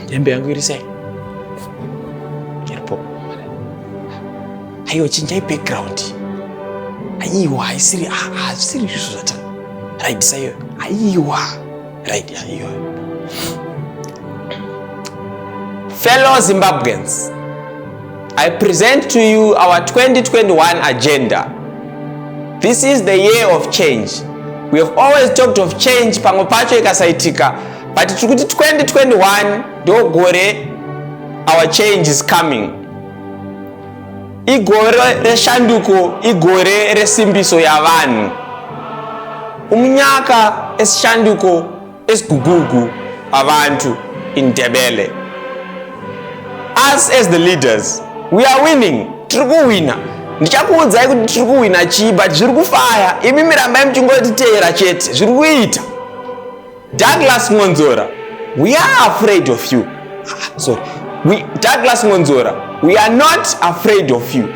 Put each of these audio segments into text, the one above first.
Hembe yangu irisei. Iripo. Hayo chinja background. Aiwa haisiri susata. Right sayo. Aiwa. Right aiwa. Fellow Zimbabweans, I present to you our 2021 agenda. This is the year of change. We have always talked of change, pango pacho ikasaitika, but tukuti 2021 do gore, our change is coming. Igore reshanduko, igore resimbiso ya vanhu. Umnyaka eshanduko esgugugu abantu indebele. Us as the leaders, we are winning. Tiri ndichakuudzai kuti tiri kuwina chii, but zviri kufaya. Imi miramba muchingotiteera chete, zviri kuita. Douglas Ngonzora, we are afraid of you. Douglas Ngonzora, we are not afraid of you.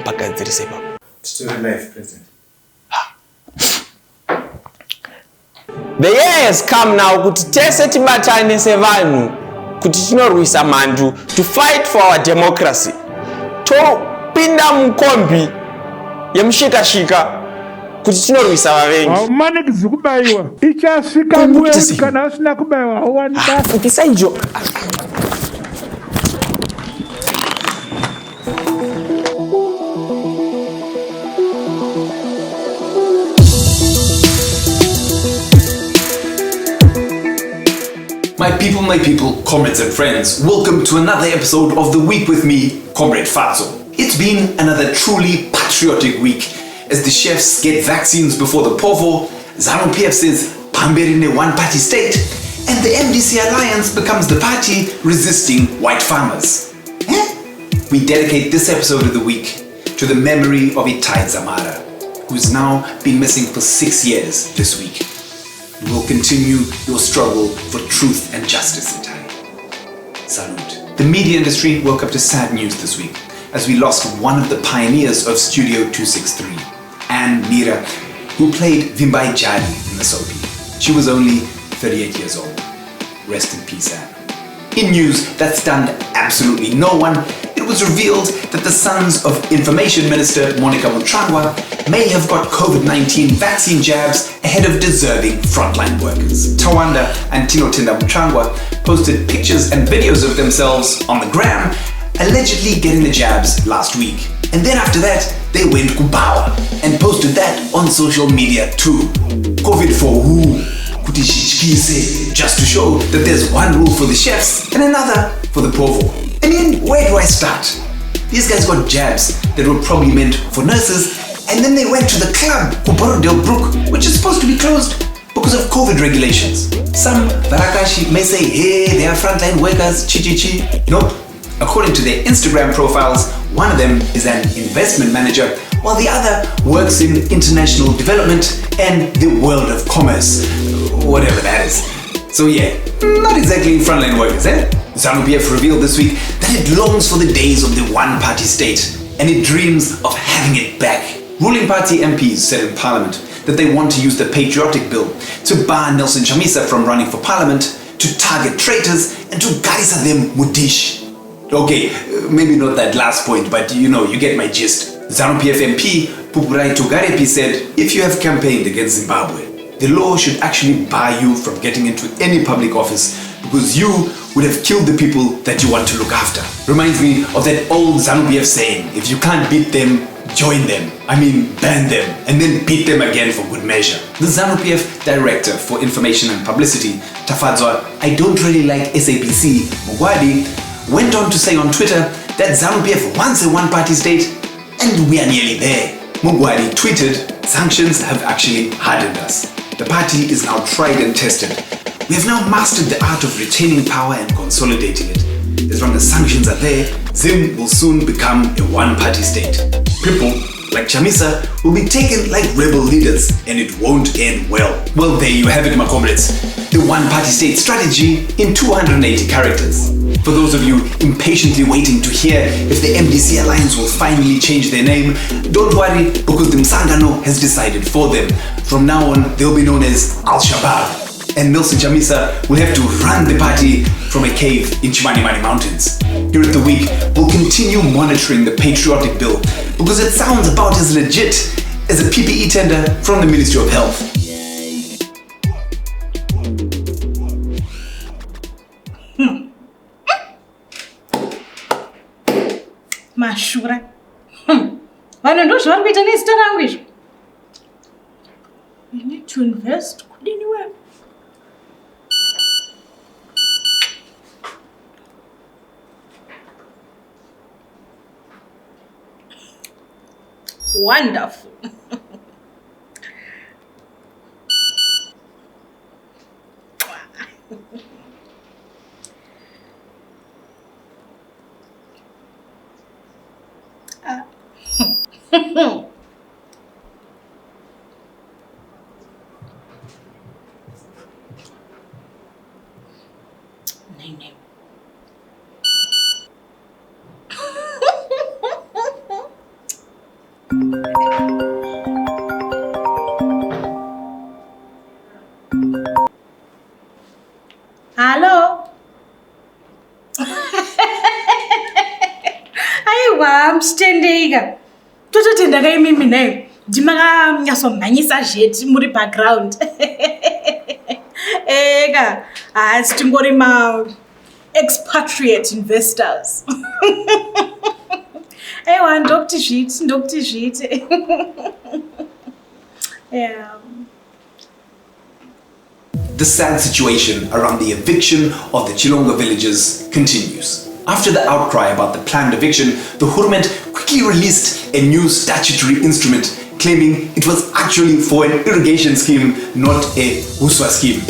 Pakadzirise baba. Still alive, President. The year has come now kuti tese tibatane sevanhu kuti tinorwisa mhandu to fight for our democracy. Topinda mukombi yemushikashika kuti tinorwisa vavengi. Manekizi kubaiwa. Ichasvika mbuye kana asina kubaiwa awani basi. Ukisaijo. My people, comrades and friends, welcome to another episode of The Week with me, Comrade Fatso. It's been another truly patriotic week as the chefs get vaccines before the povo, Zanu PF says Pamberi neOne party state, and the MDC Alliance becomes the party resisting white farmers. We dedicate this episode of The Week to the memory of Itai Zamara, who's now been missing for 6 years this week. We will continue your struggle for truth and justice, Itai. Salute. The media industry woke up to sad news this week as we lost one of the pioneers of Studio 263, Anne Mira, who played Vimbai Jali in the soapie. She was only 38 years old. Rest in peace, Anne. In news that stunned absolutely no one, it was revealed that the sons of Information Minister Monica Mutrangwa may have got COVID-19 vaccine jabs ahead of deserving frontline workers. Tawanda and Tinotenda Mutrangwa posted pictures and videos of themselves on the gram, allegedly getting the jabs last week. And then after that, they went kubawa and posted that on social media too. COVID for who? Just to show that there's one rule for the chefs and another for the povo. I mean, where do I start? These guys got jabs that were probably meant for nurses, and then they went to the club, Kuboro Del Brook, which is supposed to be closed because of COVID regulations. Some Varakashi may say, hey, they are frontline workers, chi. Nope. According to their Instagram profiles, one of them is an investment manager, while the other works in international development and the world of commerce, whatever that is. So yeah, not exactly frontline workers, eh? Zanu PF revealed this week that it longs for the days of the one-party state and it dreams of having it back. Ruling party MPs said in Parliament that they want to use the patriotic bill to bar Nelson Chamisa from running for Parliament, to target traitors and to garisa them mudish. Okay, maybe not that last point, but you get my gist. Zanu PF MP Pupurai Tugarepi said, if you have campaigned against Zimbabwe, the law should actually bar you from getting into any public office because you would have killed the people that you want to look after. Reminds me of that old Zanu PF saying, if you can't beat them, join them. I mean, ban them, and then beat them again for good measure. The Zanu PF Director for Information and Publicity, Tafadzwa, I don't really like SAPC, Mugwadi, went on to say on Twitter that Zanu PF wants a one-party state, and we are nearly there. Mugwadi tweeted, sanctions have actually hardened us. The party is now tried and tested. We have now mastered the art of retaining power and consolidating it. As long as sanctions are there, Zim will soon become a one-party state. People like Chamisa will be taken like rebel leaders, and it won't end well. Well, there you have it, my comrades. The one-party state strategy in 280 characters. For those of you impatiently waiting to hear if the MDC Alliance will finally change their name, don't worry, because the Msangano has decided for them. From now on, they'll be known as Al-Shabaab. and Nelson Chamisa will have to run the party from a cave in Chimanimani Mountains. Here at The Week, we'll continue monitoring the patriotic bill because it sounds about as legit as a PPE tender from the Ministry of Health. Mashura. Why don't you get an Easter language? We need to invest. Anywhere. Wonderful. Name. Hello. I'm standing. Totenda kai mimi nayo. Ndimaka nyasomanyisa jet muri background. Ega, sitingori ma expatriate investors. Dr. Sheet. Yeah. The sad situation around the eviction of the Chilonga villagers continues. After the outcry about the planned eviction, the Hurment quickly released a new statutory instrument claiming it was actually for an irrigation scheme, not a Huswa scheme.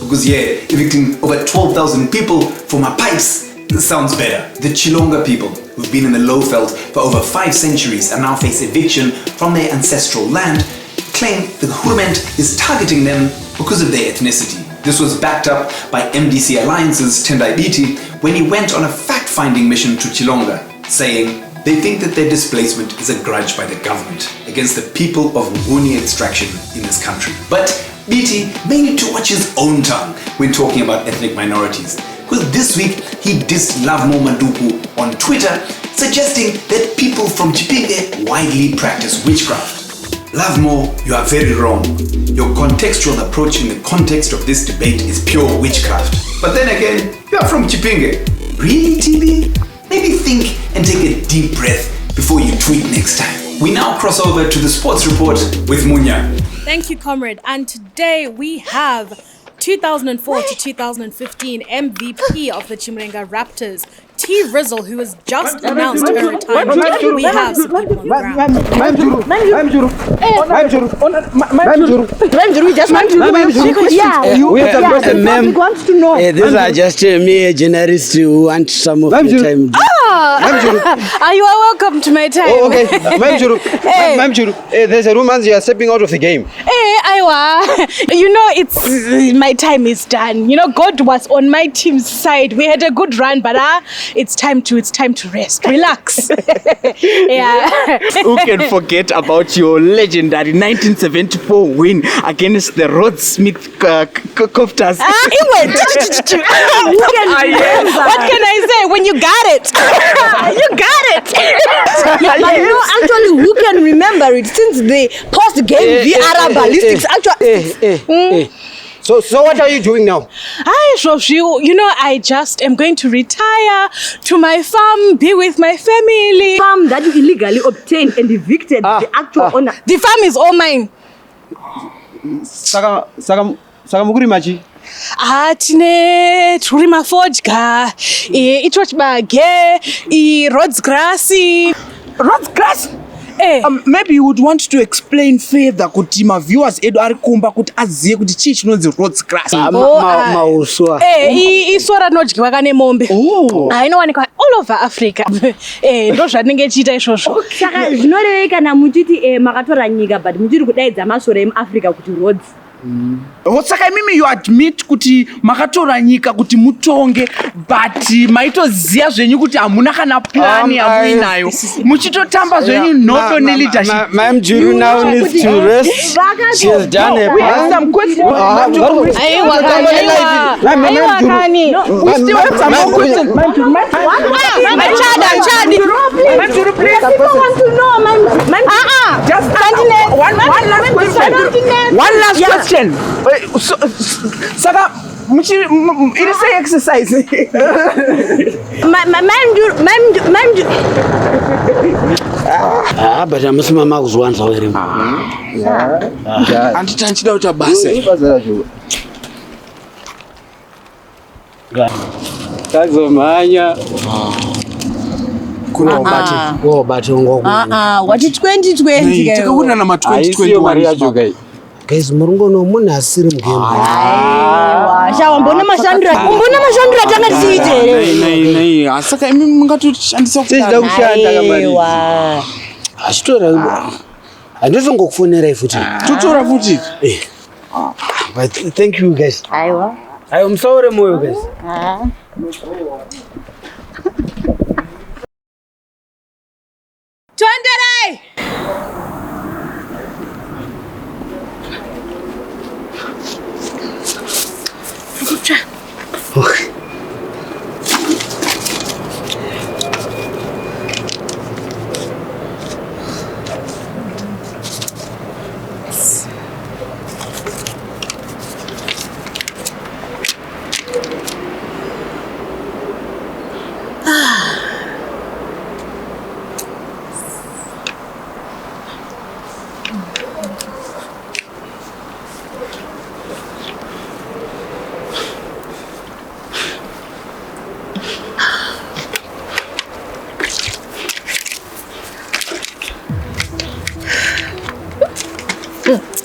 Because evicting over 12,000 people for my pipes sounds better. The Chilonga people, who've been in the Lowveld for over 5 centuries and now face eviction from their ancestral land, claim the Hurment is targeting them because of their ethnicity. This was backed up by MDC Alliance's Tendai Biti when he went on a fact-finding mission to Chilonga, saying they think that their displacement is a grudge by the government against the people of Nguni extraction in this country. But Biti may need to watch his own tongue when talking about ethnic minorities, because this week he dissed Lavmo Manduku on Twitter, suggesting that people from Chipinge widely practice witchcraft. Lavmo, you are very wrong. Your contextual approach in the context of this debate is pure witchcraft. But then again, you are from Chipinge. Really, TB? Maybe think and take a deep breath before you tweet next time. We now cross over to the sports report with Munya. Thank you, Comrade. And today we have 2004 to 2015 MVP of the Chimurenga Raptors, T. Rizzle, who was just announced her retirement. We have some people on the ground. These are just me journalists who want some of the time. You are welcome to my time. Oh, okay. There's a rumor you are stepping out of the game. You know, it's my time is done. You know, God was on my team's side. We had a good run, but it's time to rest. Relax. Yeah. Who can forget about your legendary 1974 win against the Rhodes-Smith Cofters? What can I say when you got it? You got it. But you know, actually, who can remember it since the post-game VR ballistics actually. So what are you doing now? You know, I just am going to retire to my farm, be with my family. Farm that you illegally obtained and evicted the actual owner. The farm is all mine. Saka mukuri machi. Tine turima fodga. Itwach bage. Roads grassy. Roads grass? Maybe you would want to explain further kuti ma viewers edu ari kumba kuti aziye kuti chii chinonzi roads grass. Mauswa. Iswara nodyiwa kane mombe. Inowanikwa all over Africa. Ndo zvatinenge chiita izvozvo. Saka zvinoreveka kana muchiti makatora nyika but muchiri kudaidza masoro emuAfrica kuti roads. Saka imimi you admit kuti makatora nyika kuti mutonge but maitoziya zvenyu kuti hamuna kana plan yamuinayo muchitotamba zvenyu noto neleadership. Ma'am, Juru now needs to rest. She has done her We have some questions. We have some more questions. One last question. Saka, it is an exercise. But I'm a mama who's once already. And it's anti out of base. Kazomanya. Kuna ubati. Go bati ngo. What is 2020? Takakuna na 2021. Guys, murungo no muna asiri mgemu. Aiwa, shawa mbona mashandura tanga siite. Nei, asaka imi mungatushandisa Sida kushanda kama ni. Aiwa. Ashitora. Andizo ngokufonera futhi. Tutora futhi. But thank you guys. Aiwa. I am sorry moyo guys. Tuendelee. Okay.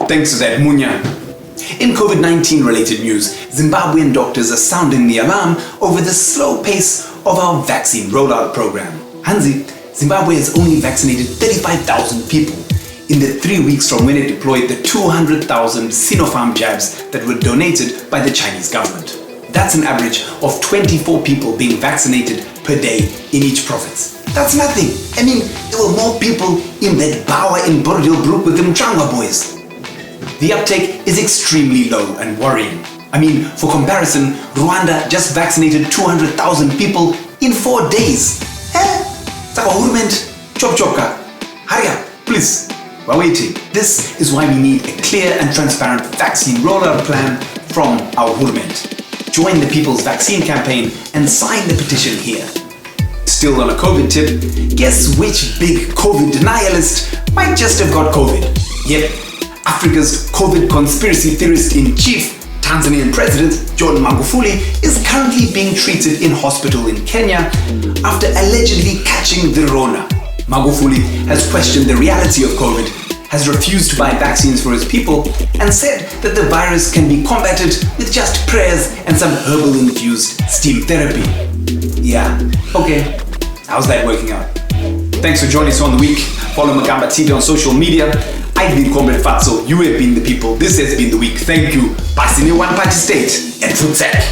Thanks to that, Munya. In COVID-19 related news, Zimbabwean doctors are sounding the alarm over the slow pace of our vaccine rollout program. Hansi, Zimbabwe has only vaccinated 35,000 people in the 3 weeks from when it deployed the 200,000 Sinopharm jabs that were donated by the Chinese government. That's an average of 24 people being vaccinated per day in each province. That's nothing. I mean, there were more people in that bower in Bordeelbroek with them Changa boys. The uptake is extremely low and worrying. I mean, for comparison, Rwanda just vaccinated 200,000 people in 4 days. Saka hurment, chop. Hurry up, please. We're waiting. This is why we need a clear and transparent vaccine rollout plan from our hurment. Join the People's Vaccine Campaign and sign the petition here. Still on a COVID tip, guess which big COVID denialist might just have got COVID? Yep, Africa's COVID conspiracy theorist-in-chief, Tanzanian President John Magufuli, is currently being treated in hospital in Kenya after allegedly catching the Rona. Magufuli has questioned the reality of COVID, has refused to buy vaccines for his people, and said that the virus can be combated with just prayers and some herbal-infused steam therapy. Yeah, okay. How's that working out? Thanks for joining us on The Week. Follow Magamba TV on social media. I've been Comrade Fatso. You have been the people. This has been The Week. Thank you. Passing in one party state and food sack.